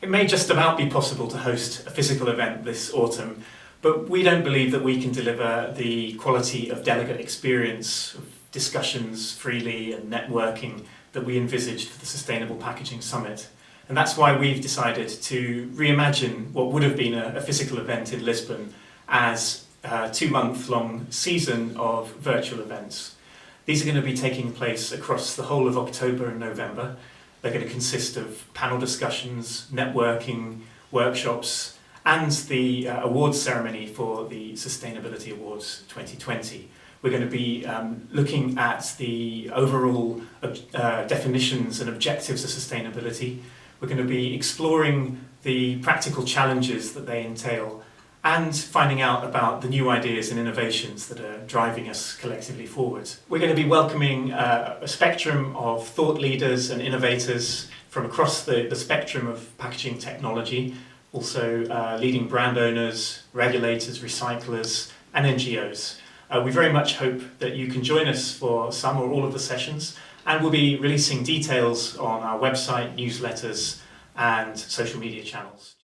It may just about be possible to host a physical event this autumn, but we don't believe that we can deliver the quality of delegate experience, of discussions freely and networking that we envisaged for the Sustainable Packaging Summit. And that's why we've decided to reimagine what would have been a physical event in Lisbon as a 2-month-long season of virtual events. These are going to be taking place across the whole of October and November. They're going to consist of panel discussions, networking, workshops, and the awards ceremony for the Sustainability Awards 2020. We're going to be looking at the overall definitions and objectives of sustainability. We're going to be exploring the practical challenges that they entail and finding out about the new ideas and innovations that are driving us collectively forward. We're going to be welcoming a spectrum of thought leaders and innovators from across the spectrum of packaging technology, also leading brand owners, regulators, recyclers, and NGOs. We very much hope that you can join us for some or all of the sessions, and we'll be releasing details on our website, newsletters, and social media channels.